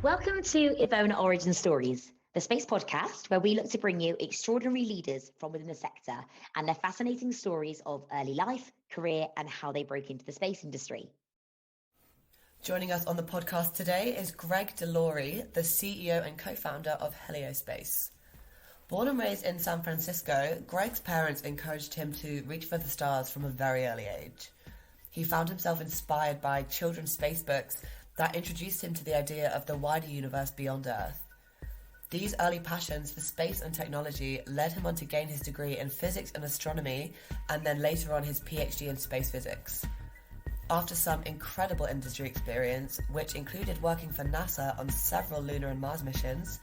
Welcome to EVONA Origin Stories, the space podcast where we look to bring you extraordinary leaders from within the sector and their fascinating stories of early life, career, and how they broke into the space industry. Joining us on the podcast today is Greg Delory, the CEO and co-founder of Heliospace. Born and raised in San Francisco, Greg's parents encouraged him to reach for the stars from a very early age. He found himself inspired by children's space books that introduced him to the idea of the wider universe beyond Earth. These early passions for space and technology led him on to gain his degree in physics and astronomy, and then later on his PhD in space physics. After some incredible industry experience, which included working for NASA on several lunar and Mars missions,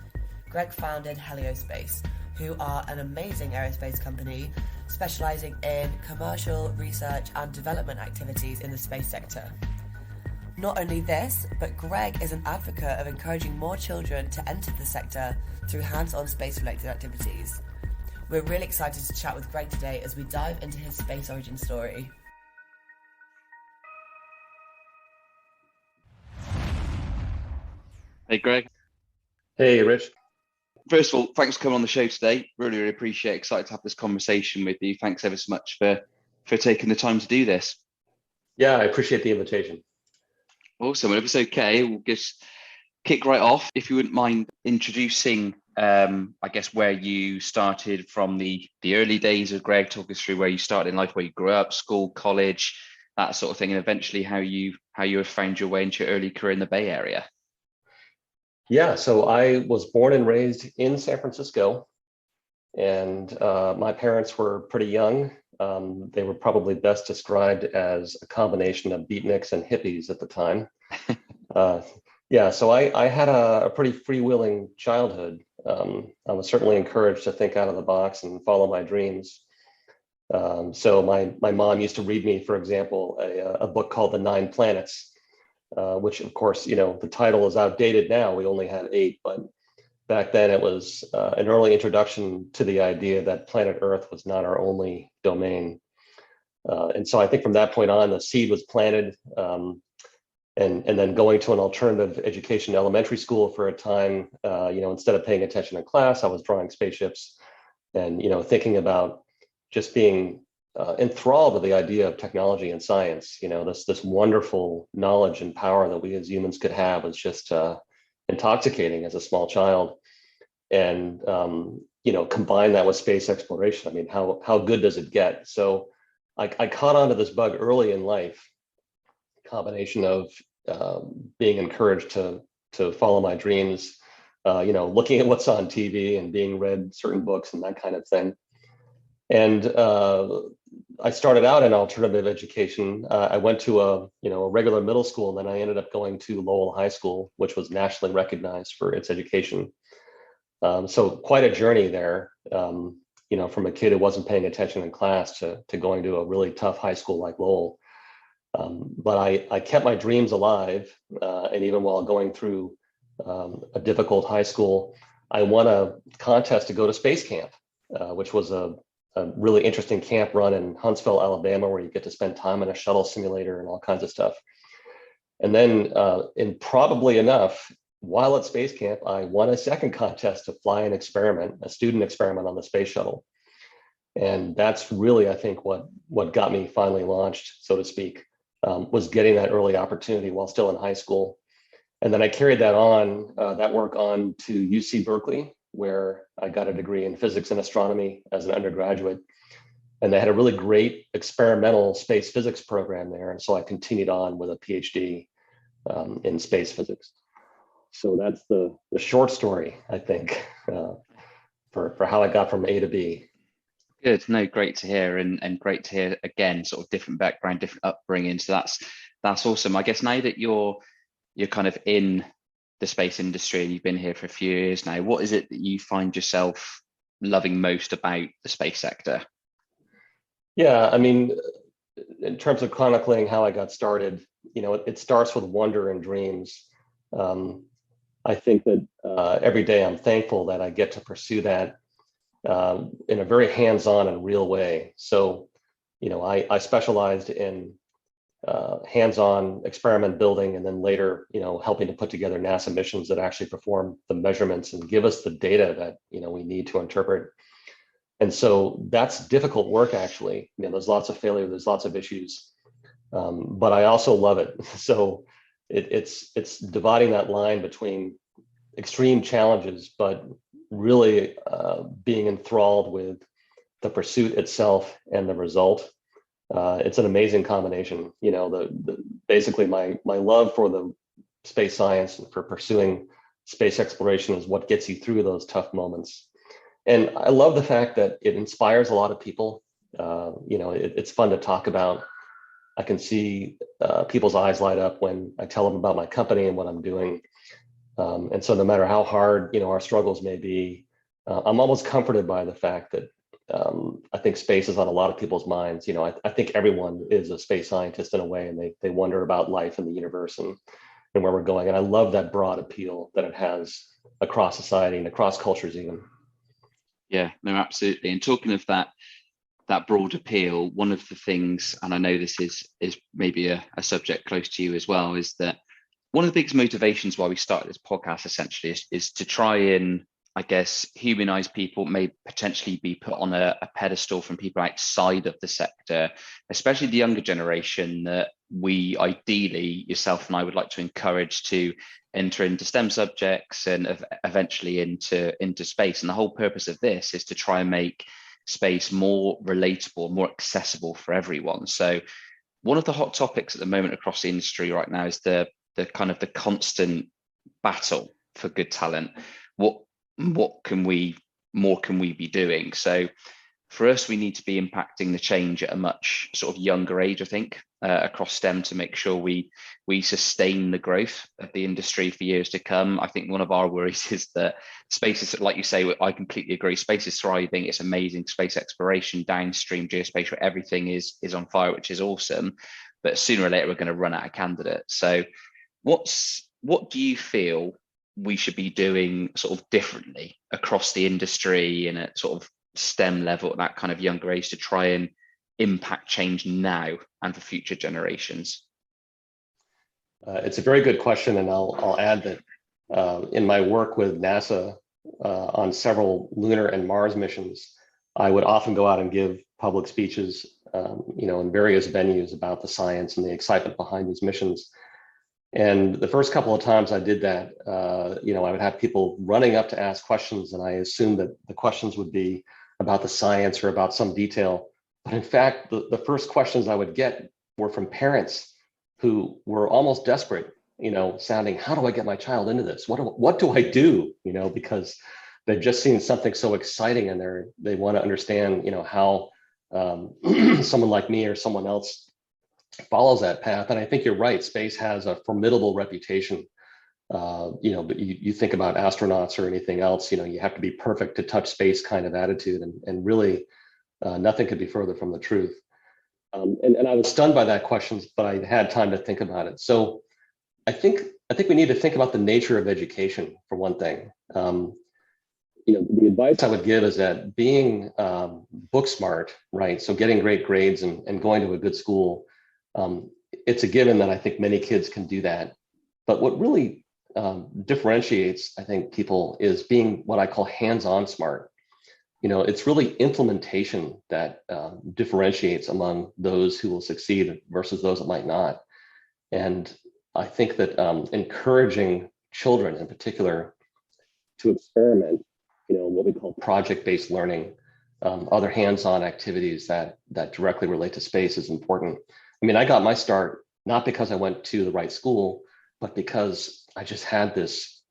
Greg founded Heliospace, who are an amazing aerospace company specializing in commercial, research and development activities in the space sector. Not only this, but Greg is an advocate of encouraging more children to enter the sector through hands-on space-related activities. We're really excited to chat with Greg today as we dive into his space origin story. Hey, Greg. Hey, Rich. First of all, thanks for coming on the show today. Really appreciate it. Excited to have this conversation with you. Thanks ever so much for taking the time to do this. Yeah, I appreciate the invitation. Awesome. Well, if it's okay, we'll just kick right off. If you wouldn't mind introducing, I guess, where you started from the early days of Greg. Talk us through where you started in life, where you grew up, school, college, that sort of thing, and eventually how you have found your way into your early career in the Bay Area. Yeah, so I was born and raised in San Francisco, and my parents were pretty young. They were probably best described as a combination of beatniks and hippies at the time. So I had a pretty freewheeling childhood. I was certainly encouraged to think out of the box and follow my dreams. So my mom used to read me, for example, a book called The Nine Planets, which of course, the title is outdated now. We only had 8, but back then it was an early introduction to the idea that planet Earth was not our only domain. And so I think from that point on, the seed was planted, and then going to an alternative education elementary school for a time, instead of paying attention in class, I was drawing spaceships and, thinking about just being enthralled with the idea of technology and science. This wonderful knowledge and power that we as humans could have was just intoxicating as a small child. And combine that with space exploration. I mean, how good does it get? So I caught onto this bug early in life, combination of being encouraged to follow my dreams, looking at what's on TV and being read certain books and that kind of thing. And I started out in alternative education. I went to a regular middle school, and then I ended up going to Lowell High School, which was nationally recognized for its education. So quite a journey there, from a kid who wasn't paying attention in class to going to a really tough high school like Lowell. But I kept my dreams alive, and even while going through a difficult high school, I won a contest to go to space camp, which was a really interesting camp run in Huntsville, Alabama, where you get to spend time in a shuttle simulator and all kinds of stuff. And then, improbably enough, while at space camp, I won a second contest to fly an experiment, a student experiment on the space shuttle. And that's really, I think, what got me finally launched, so to speak, was getting that early opportunity while still in high school. And then I carried that work on to UC Berkeley, where I got a degree in physics and astronomy as an undergraduate. And they had a really great experimental space physics program there. And so I continued on with a PhD in space physics. So that's the short story, I think, for how I got from A to B. Good. No, great to hear, and great to hear again, sort of different background, different upbringing. So that's awesome. I guess now that you're kind of in the space industry and you've been here for a few years now, what is it that you find yourself loving most about the space sector? Yeah, I mean, in terms of chronicling how I got started, it starts with wonder and dreams. I think that every day I'm thankful that I get to pursue that in a very hands-on and real way. So, I specialized in hands-on experiment building, and then later, helping to put together NASA missions that actually perform the measurements and give us the data that, we need to interpret. And so that's difficult work, actually. There's lots of failure, there's lots of issues, but I also love it. So it's dividing that line between extreme challenges, but really being enthralled with the pursuit itself and the result. It's an amazing combination. Basically my love for the space science and for pursuing space exploration is what gets you through those tough moments. And I love the fact that it inspires a lot of people. It's fun to talk about. I can see people's eyes light up when I tell them about my company and what I'm doing. And so no matter how hard, our struggles may be, I'm almost comforted by the fact that I think space is on a lot of people's minds. I think everyone is a space scientist in a way, and they wonder about life in the universe and where we're going. And I love that broad appeal that it has across society and across cultures even. Yeah, no, absolutely. And talking of that broad appeal, one of the things, and I know this is maybe a subject close to you as well, is that one of the biggest motivations why we started this podcast essentially is to try and, I guess, humanize people, may potentially be put on a pedestal from people outside of the sector, especially the younger generation that we ideally, yourself and I, would like to encourage to enter into STEM subjects and eventually into space. And the whole purpose of this is to try and make space more relatable, more accessible for everyone. So one of the hot topics at the moment across the industry right now is the kind of the constant battle for good talent. What can we be doing? So for us, we need to be impacting the change at a much sort of younger age, I think, across STEM, to make sure we sustain the growth of the industry for years to come. I think one of our worries is that space is, like you say, I completely agree, space is thriving, it's amazing, space exploration, downstream, geospatial, everything is on fire, which is awesome. But sooner or later, we're going to run out of candidates. So what do you feel we should be doing sort of differently across the industry and at sort of STEM level at that kind of younger age to try and impact change now and for future generations? It's a very good question, and I'll add that in my work with NASA on several lunar and Mars missions, I would often go out and give public speeches, in various venues about the science and the excitement behind these missions. And the first couple of times I did that, I would have people running up to ask questions, and I assumed that the questions would be about the science or about some detail. But in fact, the first questions I would get were from parents who were almost desperate, sounding, how do I get my child into this? What do I do? Because they've just seen something so exciting, and they want to understand, how someone like me or someone else follows that path. And I think you're right. Space has a formidable reputation. But you think about astronauts or anything else, you have to be perfect to touch space kind of attitude, and really nothing could be further from the truth. And I was stunned by that question, but I had time to think about it. So I think we need to think about the nature of education for one thing. The advice I would give is that being book smart, right? So getting great grades and going to a good school, it's a given that I think many kids can do that. But what really differentiates, I think, people is being what I call hands-on smart. It's really implementation that differentiates among those who will succeed versus those that might not. And I think that encouraging children in particular to experiment, what we call project-based learning, other hands-on activities that directly relate to space is important. I mean, I got my start not because I went to the right school, but because I just had this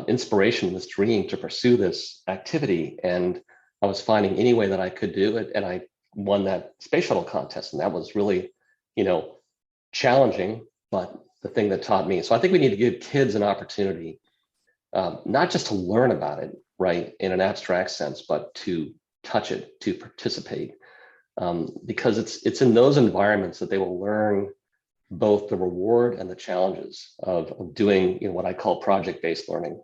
inspiration, this dream to pursue this activity. And I was finding any way that I could do it. And I won that space shuttle contest. And that was really, challenging, but the thing that taught me. So I think we need to give kids an opportunity, not just to learn about it, right, in an abstract sense, but to touch it, to participate. Because it's in those environments that they will learn both the reward and the challenges of doing what I call project-based learning.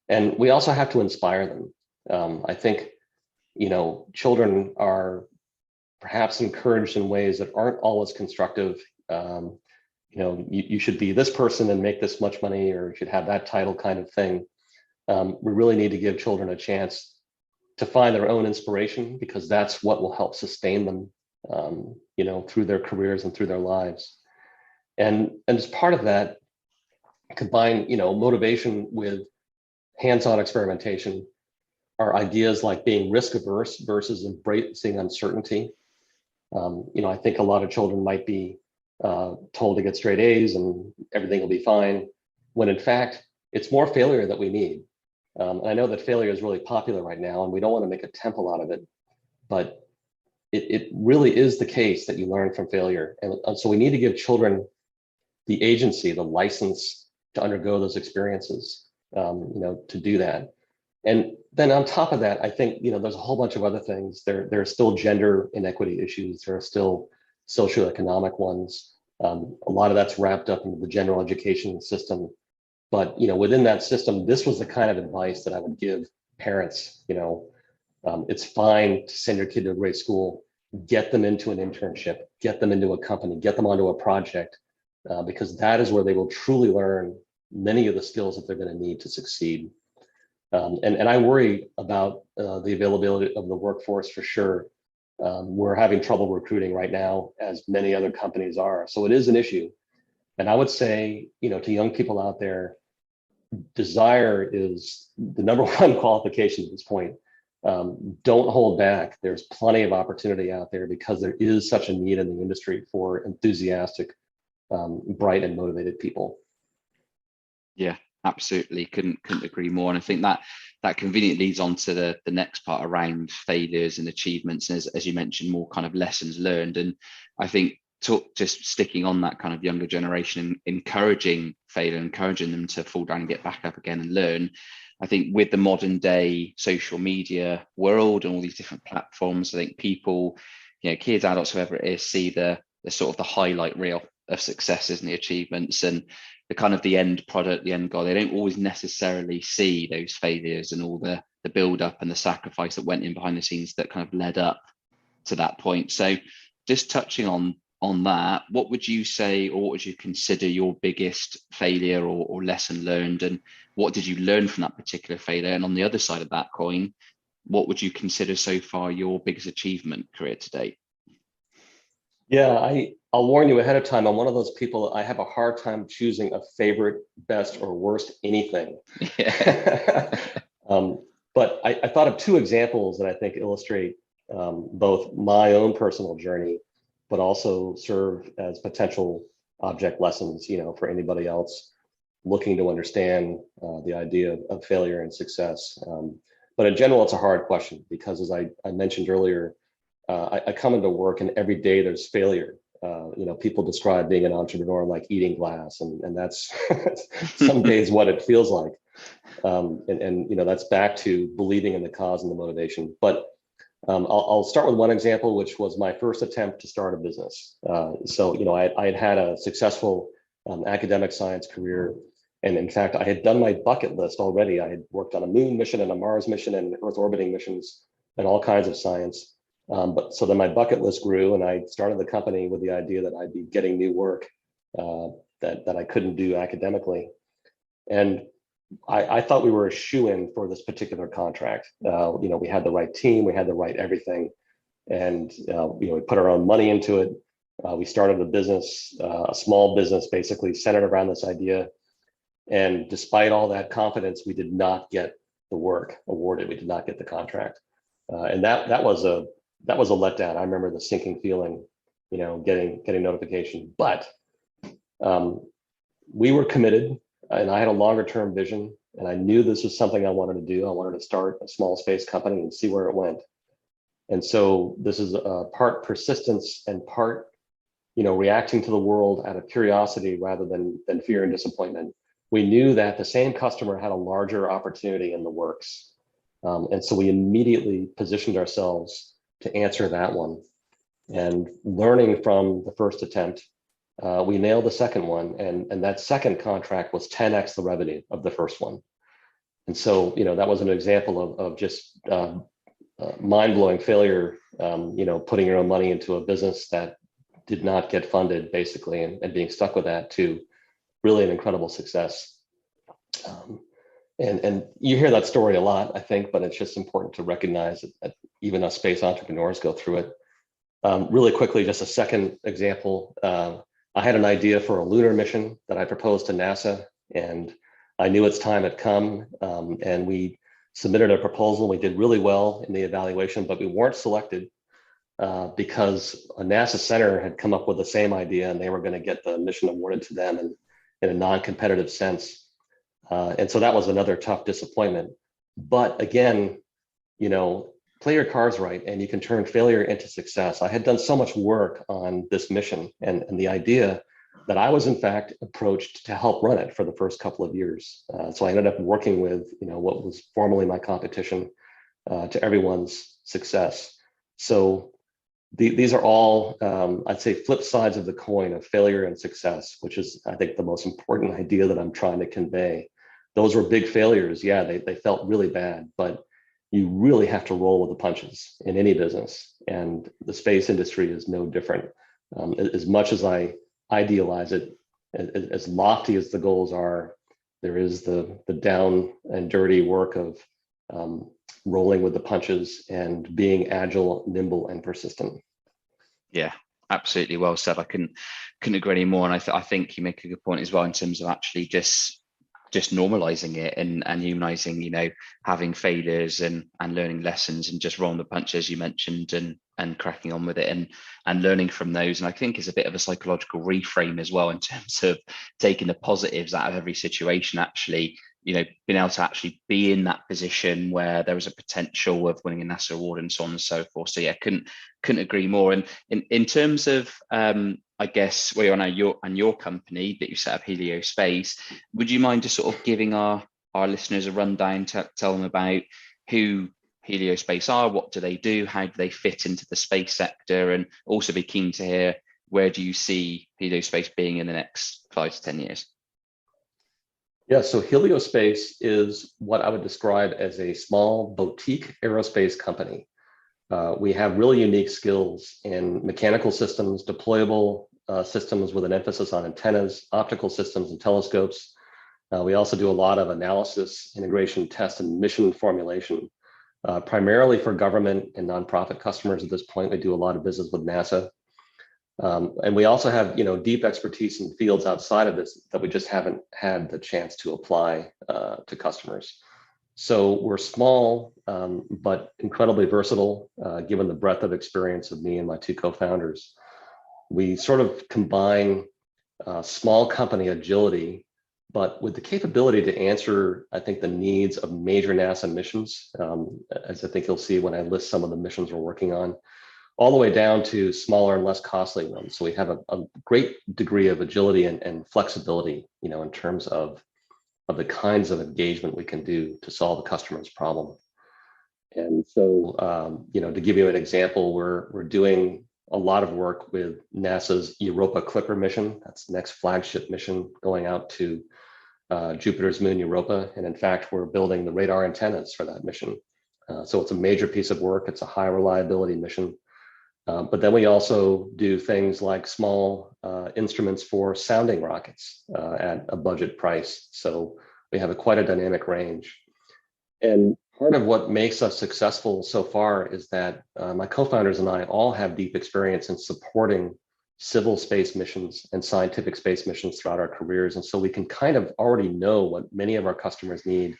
And we also have to inspire them. I think, children are perhaps encouraged in ways that aren't always constructive. you should be this person and make this much money, or you should have that title kind of thing. We really need to give children a chance to find their own inspiration, because that's what will help sustain them, through their careers and through their lives. And as part of that, combine, motivation with hands-on experimentation are ideas like being risk averse versus embracing uncertainty. I think a lot of children might be told to get straight A's and everything will be fine, when in fact, it's more failure that we need. And I know that failure is really popular right now, and we don't want to make a temple out of it, but it really is the case that you learn from failure. And so we need to give children the agency, the license to undergo those experiences, to do that. And then on top of that, I think, there's a whole bunch of other things. There are still gender inequity issues. There are still socioeconomic ones. A lot of that's wrapped up into the general education system. But, within that system, this was the kind of advice that I would give parents. It's fine to send your kid to a great school, get them into an internship, get them into a company, get them onto a project, because that is where they will truly learn many of the skills that they're going to need to succeed. And I worry about the availability of the workforce for sure. We're having trouble recruiting right now, as many other companies are. So it is an issue. And I would say, to young people out there, desire is the number one qualification at this point. Don't hold back. There's plenty of opportunity out there, because there is such a need in the industry for enthusiastic, bright and motivated people. Yeah, absolutely. Couldn't agree more. And I think that conveniently leads on to the next part around failures and achievements, and as you mentioned, more kind of lessons learned. And I think just sticking on that kind of younger generation, encouraging failure, encouraging them to fall down and get back up again and learn. I think with the modern day social media world and all these different platforms, I think people, kids, adults, whoever it is, see the sort of the highlight reel of successes and the achievements and the kind of the end product, the end goal. They don't always necessarily see those failures and all the build up and the sacrifice that went in behind the scenes that kind of led up to that point. So just touching on that, what would you say, or what would you consider your biggest failure or lesson learned, and what did you learn from that particular failure? And on the other side of that coin, what would you consider so far your biggest achievement career to date? Yeah, I'll warn you ahead of time. I'm one of those people, I have a hard time choosing a favorite, best, or worst anything. Yeah. But I thought of two examples that I think illustrate both my own personal journey, but also serve as potential object lessons, for anybody else looking to understand the idea of failure and success. But in general, it's a hard question, because as I mentioned earlier, I come into work and every day there's failure. People describe being an entrepreneur like eating glass, and that's some days what it feels like. And that's back to believing in the cause and the motivation. But I'll start with one example, which was my first attempt to start a business. So I had a successful academic science career. And in fact, I had done my bucket list already. I had worked on a moon mission and a Mars mission and Earth orbiting missions and all kinds of science. But so then my bucket list grew, and I started the company with the idea that I'd be getting new work that I couldn't do academically. And I thought we were a shoo-in for this particular contract. We had the right team, we had the right everything, and we put our own money into it. We started a business, a small business, basically centered around this idea. And despite all that confidence, we did not get the work awarded. We did not get the contract, and that was a letdown. I remember the sinking feeling, getting notification. But we were committed, and I had a longer term vision, and I knew this was something I wanted to do. I wanted to start a small space company and see where it went. And so this is a part persistence and part, reacting to the world out of curiosity rather than fear and disappointment. We knew that the same customer had a larger opportunity in the works. And so we immediately positioned ourselves to answer that one. And learning from the first attempt, we nailed the second one. And that second contract was 10x the revenue of the first one. And so, that was an example of just mind-blowing failure, putting your own money into a business that did not get funded, basically, and being stuck with that, to really an incredible success. And you hear that story a lot, I think, but it's just important to recognize that even us space entrepreneurs go through it. Really quickly, just a second example. I had an idea for a lunar mission that I proposed to NASA, and I knew its time had come, and we submitted a proposal. We did really well in the evaluation, but we weren't selected because a NASA center had come up with the same idea, and they were going to get the mission awarded to them in a non-competitive sense. And so that was another tough disappointment. But again, play your cards right, and you can turn failure into success. I had done so much work on this mission and the idea that I was in fact approached to help run it for the first couple of years. So I ended up working with what was formerly my competition to everyone's success. So these are all, I'd say, flip sides of the coin of failure and success, which is, I think, the most important idea that I'm trying to convey. Those were big failures. Yeah, they felt really bad, but you really have to roll with the punches in any business. And the space industry is no different. As much as I idealize it, as lofty as the goals are, there is the down and dirty work of rolling with the punches and being agile, nimble, and persistent. Yeah, absolutely. Well said. I couldn't agree anymore. And I think you make a good point as well in terms of actually just normalizing it and humanizing, having failures and learning lessons and just rolling the punches, you mentioned, and cracking on with it and learning from those. And I think it's a bit of a psychological reframe as well in terms of taking the positives out of every situation, actually, being able to actually be in that position where there was a potential of winning a NASA award and so on and so forth. So yeah, couldn't agree more. And in terms of, I guess, where you're on your company that you set up, Heliospace, would you mind just sort of giving our listeners a rundown, to tell them about who Heliospace are, what do they do, how do they fit into the space sector, and also be keen to hear, where do you see Heliospace being in the next 5 to 10 years? Yeah, so Heliospace is what I would describe as a small boutique aerospace company. We have really unique skills in mechanical systems, deployable systems with an emphasis on antennas, optical systems, and telescopes. We also do a lot of analysis, integration, test, and mission formulation, primarily for government and nonprofit customers. At this point, we do a lot of business with NASA. And we also have, deep expertise in fields outside of this that we just haven't had the chance to apply to customers. So we're small, but incredibly versatile, given the breadth of experience of me and my two co-founders. We sort of combine small company agility, but with the capability to answer, I think, the needs of major NASA missions, as I think you'll see when I list some of the missions we're working on, all the way down to smaller and less costly ones. So we have a great degree of agility and flexibility, in terms of the kinds of engagement we can do to solve a customer's problem. And so, to give you an example, we're doing a lot of work with NASA's Europa Clipper mission. That's the next flagship mission going out to Jupiter's moon, Europa. And in fact, we're building the radar antennas for that mission. So it's a major piece of work. It's a high reliability mission. But then we also do things like small instruments for sounding rockets at a budget price. So we have quite a dynamic range. And part of what makes us successful so far is that my co-founders and I all have deep experience in supporting civil space missions and scientific space missions throughout our careers. And so we can kind of already know what many of our customers need.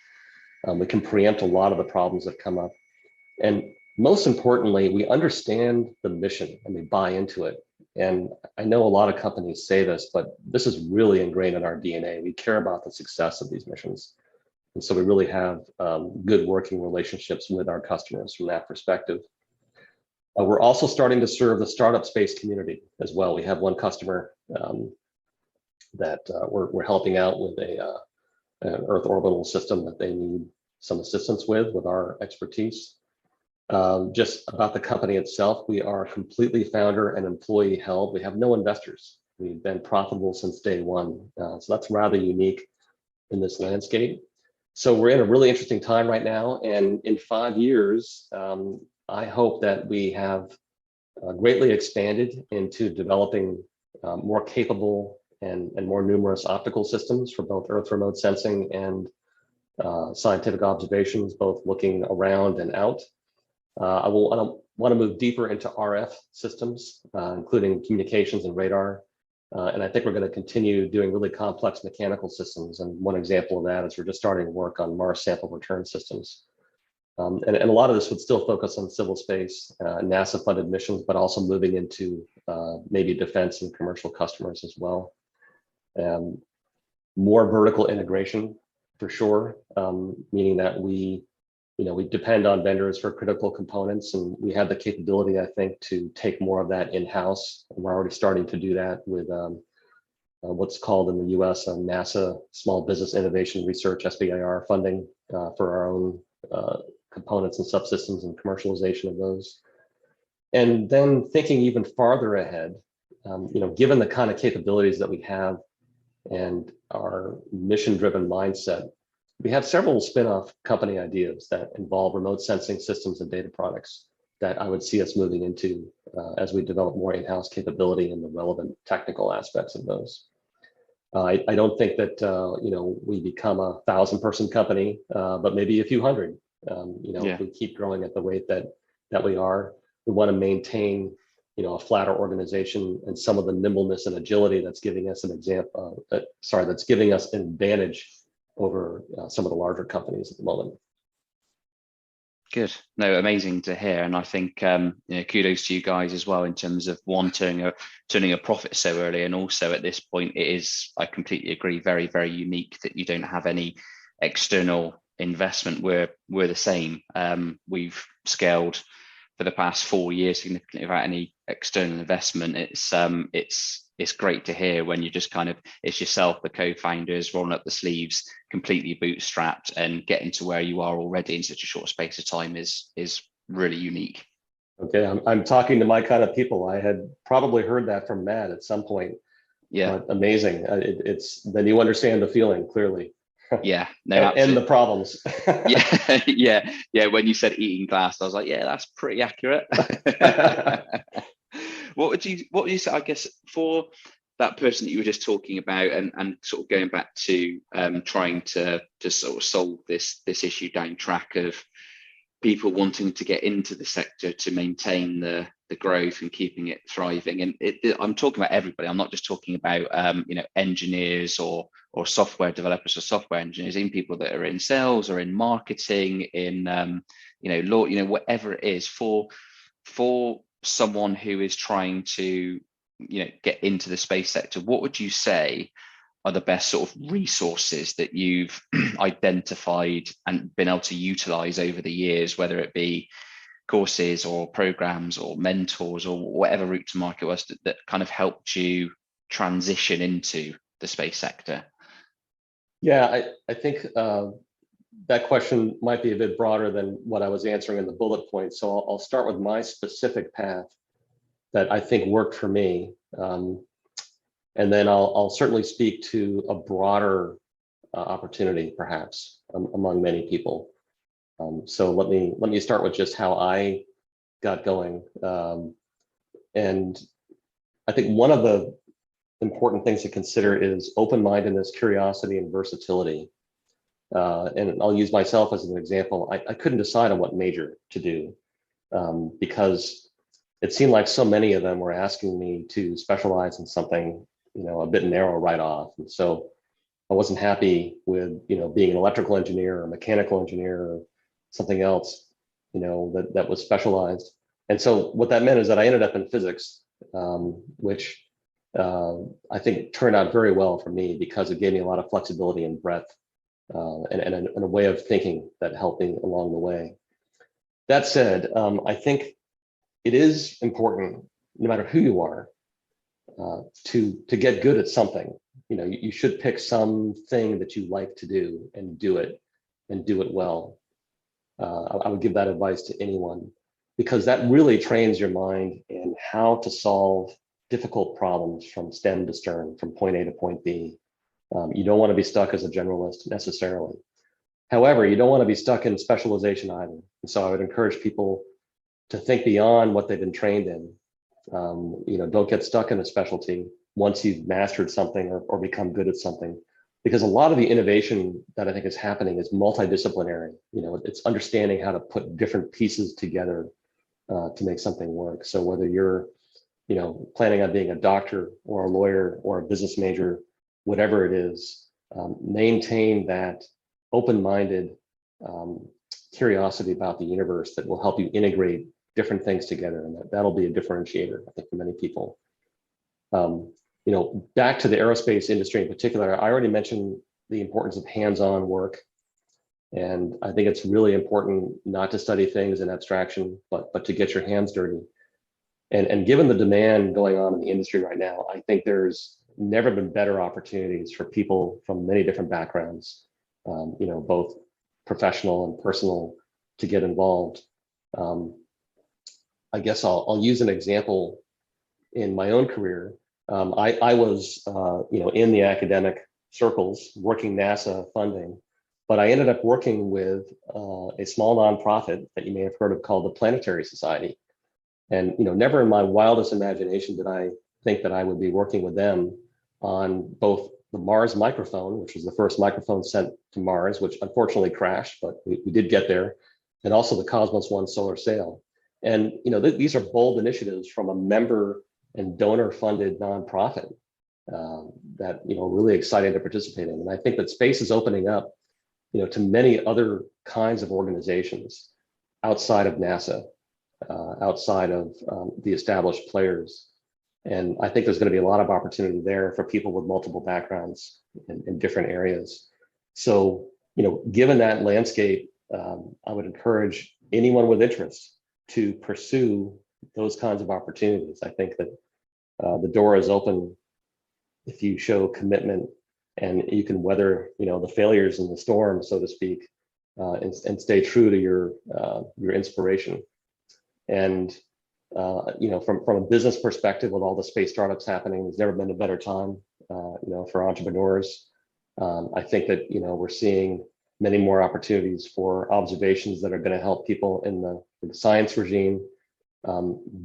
We can preempt a lot of the problems that come up. And most importantly, we understand the mission and we buy into it. And I know a lot of companies say this, but this is really ingrained in our DNA. We care about the success of these missions. And so we really have good working relationships with our customers from that perspective. We're also starting to serve the startup space community as well. We have one customer that we're helping out with an Earth orbital system that they need some assistance with our expertise. Just about the company itself, we are completely founder and employee held. We have no investors. We've been profitable since day one. So that's rather unique in this landscape. So we're in a really interesting time right now. And in 5 years, I hope that we have greatly expanded into developing more capable and more numerous optical systems for both Earth remote sensing and scientific observations, both looking around and out. I want to move deeper into RF systems, including communications and radar. And I think we're going to continue doing really complex mechanical systems. And one example of that is we're just starting work on Mars sample return systems. And a lot of this would still focus on civil space, NASA-funded missions, but also moving into maybe defense and commercial customers as well. More vertical integration for sure, meaning that we depend on vendors for critical components, and we have the capability, I think, to take more of that in-house. And we're already starting to do that with what's called in the US NASA Small Business Innovation Research, SBIR funding for our own components and subsystems and commercialization of those. And then thinking even farther ahead, given the kind of capabilities that we have and our mission-driven mindset, we have several spin-off company ideas that involve remote sensing systems and data products that I would see us moving into as we develop more in-house capability in the relevant technical aspects of those. I don't think that we become a 1,000-person company, but maybe a few hundred. If we keep growing at the rate that we are, we want to maintain a flatter organization and some of the nimbleness and agility that's giving us that's giving us an advantage over some of the larger companies at the moment. Good. No, amazing to hear. And I think kudos to you guys as well in terms of turning a profit so early, and also at this point it is, I completely agree, very, very unique that you don't have any external investment. We're the same. We've scaled for the past 4 years significantly without any external investment. It's great to hear when you just it's yourself, the co-founders, rolling up the sleeves, completely bootstrapped, and getting to where you are already in such a short space of time is really unique. Okay, I'm talking to my kind of people. I had probably heard that from Matt at some point. Yeah, amazing. Then you understand the feeling clearly. Yeah, no, and the problems. yeah. When you said eating glass, I was like, yeah, that's pretty accurate. What would you say, I guess, for that person that you were just talking about, and sort of going back to trying to sort of solve this issue down track of people wanting to get into the sector to maintain the growth and keeping it thriving? And I'm talking about everybody. I'm not just talking about engineers or software developers or software engineers, even people that are in sales or in marketing, in law, whatever it is, for someone who is trying to get into the space sector. What would you say are the best sort of resources that you've identified and been able to utilize over the years, whether it be courses or programs or mentors or whatever route to market was that kind of helped you transition into the space sector? Yeah, I think that question might be a bit broader than what I was answering in the bullet points. So I'll start with my specific path that I think worked for me. And then I'll certainly speak to a broader opportunity, perhaps, among many people. So let me start with just how I got going. And I think one of the important things to consider is open-mindedness, curiosity, and versatility. And I'll use myself as an example. I couldn't decide on what major to do because it seemed like so many of them were asking me to specialize in something, a bit narrow right off. And so I wasn't happy with, being an electrical engineer or mechanical engineer or something else, that was specialized. And so what that meant is that I ended up in physics, which I think turned out very well for me because it gave me a lot of flexibility and breadth and a way of thinking that helped me along the way. That said, I think it is important, no matter who you are, to get good at something. You should pick something that you like to do and do it well. I would give that advice to anyone because that really trains your mind in how to solve difficult problems from stem to stern, from point A to point B. You don't want to be stuck as a generalist necessarily. However, you don't want to be stuck in specialization either. And so I would encourage people to think beyond what they've been trained in Don't get stuck in a specialty once you've mastered something or become good at something, because a lot of the innovation that I think is happening is multidisciplinary. It's understanding how to put different pieces together to make something work. So whether you're, planning on being a doctor or a lawyer or a business major, whatever it is, maintain that open-minded curiosity about the universe that will help you integrate different things together, and that'll be a differentiator, I think, for many people. Back to the aerospace industry in particular, I already mentioned the importance of hands-on work, and I think it's really important not to study things in abstraction, but to get your hands dirty. And given the demand going on in the industry right now, I think there's never been better opportunities for people from many different backgrounds, both professional and personal, to get involved. I guess I'll use an example in my own career. I was, in the academic circles working NASA funding, but I ended up working with a small nonprofit that you may have heard of called the Planetary Society. And never in my wildest imagination did I think that I would be working with them on both the Mars microphone, which was the first microphone sent to Mars, which unfortunately crashed, but we did get there, and also the Cosmos One solar sail. And these are bold initiatives from a member and donor-funded nonprofit that really exciting to participate in. And I think that space is opening up, to many other kinds of organizations outside of NASA, outside of the established players. And I think there's going to be a lot of opportunity there for people with multiple backgrounds in different areas. So, given that landscape, I would encourage anyone with interest to pursue those kinds of opportunities. I think that the door is open if you show commitment and you can weather, the failures in the storm, so to speak, and stay true to your inspiration. And from a business perspective, with all the space startups happening, there's never been a better time, for entrepreneurs. I think that we're seeing many more opportunities for observations that are going to help people in the science regime,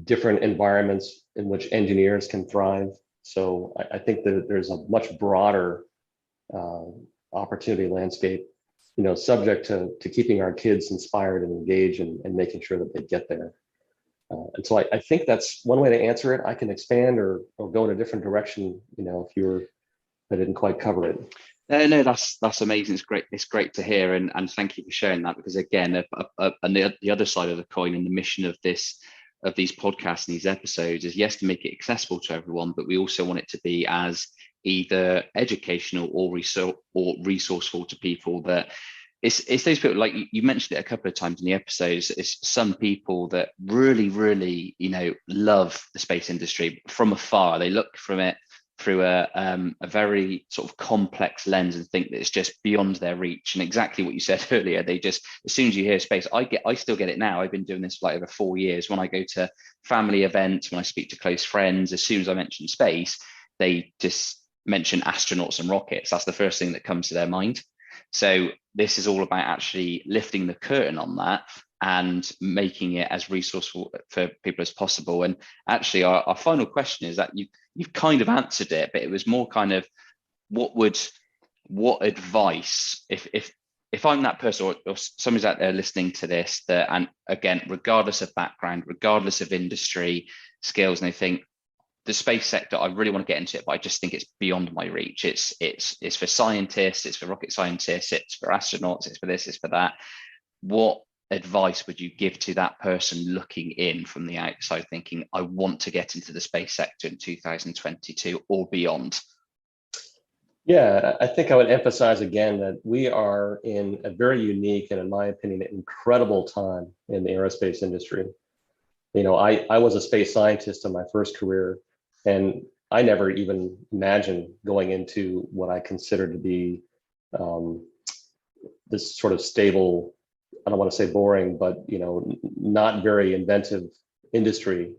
different environments in which engineers can thrive. So I think that there's a much broader opportunity landscape, subject to keeping our kids inspired and engaged and making sure that they get there. And so I think that's one way to answer it. I can expand or go in a different direction, if I didn't quite cover it. No, that's amazing. It's great to hear, and thank you for sharing that, because again, and the other side of the coin, and the mission of these podcasts and these episodes is, yes, to make it accessible to everyone, but we also want it to be as either educational or resourceful to people. That it's those people, like you mentioned it a couple of times in the episodes, it's some people that really, really, love the space industry from afar. They look from it through a very sort of complex lens and think that it's just beyond their reach. And exactly what you said earlier, they just, as soon as you hear space, I still get it now. I've been doing this for like over 4 years. When I go to family events, when I speak to close friends, as soon as I mention space, they just mention astronauts and rockets. That's the first thing that comes to their mind. So this is all about actually lifting the curtain on that and making it as resourceful for people as possible. And actually our final question is that you've kind of answered it, but it was more kind of what advice, if I'm that person or somebody's out there listening to this, that, and again, regardless of background, regardless of industry skills, and they think the space sector, I really want to get into it, but I just think it's beyond my reach. It's for scientists, it's for rocket scientists, it's for astronauts, it's for this, it's for that. What advice would you give to that person looking in from the outside, thinking, I want to get into the space sector in 2022 or beyond? Yeah, I think I would emphasize again that we are in a very unique and, in my opinion, incredible time in the aerospace industry. I was a space scientist in my first career, and I never even imagined going into what I consider to be this sort of stable, I don't want to say boring, but not very inventive industry,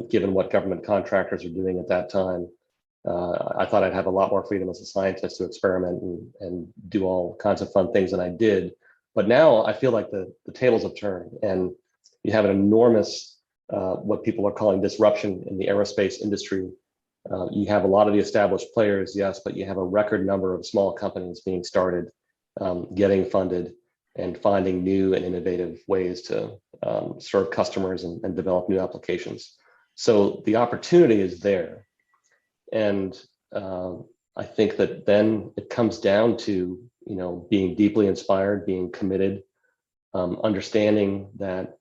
given what government contractors are doing at that time. I thought I'd have a lot more freedom as a scientist to experiment and do all kinds of fun things than I did. But now I feel like the tables have turned, and you have an enormous what people are calling disruption in the aerospace industry. You have a lot of the established players, yes, but you have a record number of small companies being started, getting funded, and finding new and innovative ways to serve customers and develop new applications. So the opportunity is there. And I think that then it comes down to, being deeply inspired, being committed, understanding that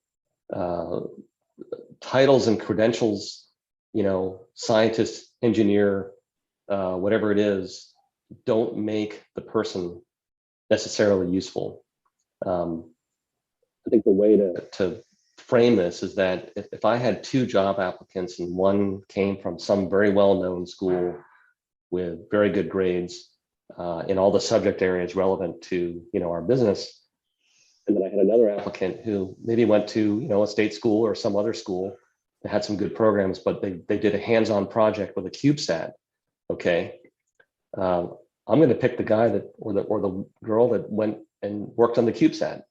titles and credentials, scientist, engineer, whatever it is, don't make the person necessarily useful. I think the way to frame this is that if I had two job applicants and one came from some very well-known school with very good grades in all the subject areas relevant to our business, and then I had another applicant who maybe went to a state school or some other school that had some good programs, but they did a hands-on project with a CubeSat. Okay, I'm going to pick the guy or the girl that went and worked on the CubeSat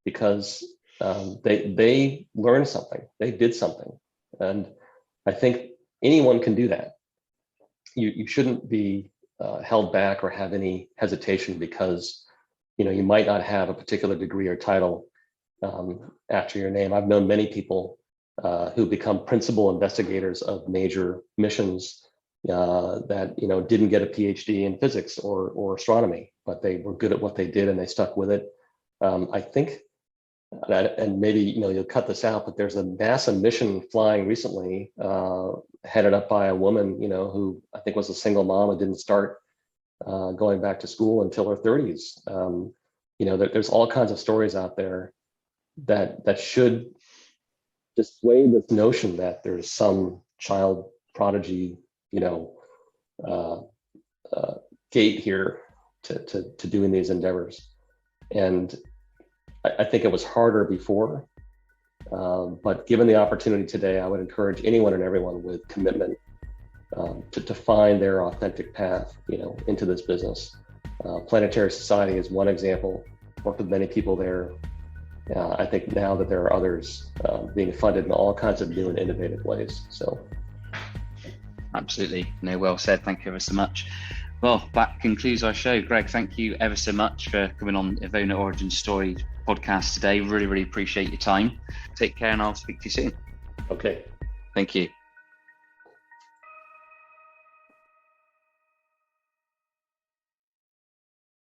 because they learned something, they did something, and I think anyone can do that. You shouldn't be held back or have any hesitation because you might not have a particular degree or title after your name. I've known many people who become principal investigators of major missions that didn't get a PhD in physics or astronomy, but they were good at what they did and they stuck with it. I think, and maybe you'll cut this out, but there's a NASA mission flying recently, headed up by a woman who I think was a single mom and didn't start going back to school until her 30s. There's all kinds of stories out there that should dissuade this notion that there's some child prodigy gate here to doing these endeavors. And I think it was harder before, but given the opportunity today, I would encourage anyone and everyone with commitment to find their authentic path, into this business. Planetary Society is one example. Worked with many people there. I think now that there are others being funded in all kinds of new and innovative ways. So, absolutely, well said. Thank you ever so much. Well, that concludes our show. Greg, thank you ever so much for coming on EVONA Origin Story podcast today. Really, really appreciate your time. Take care, and I'll speak to you soon. Okay. Thank you.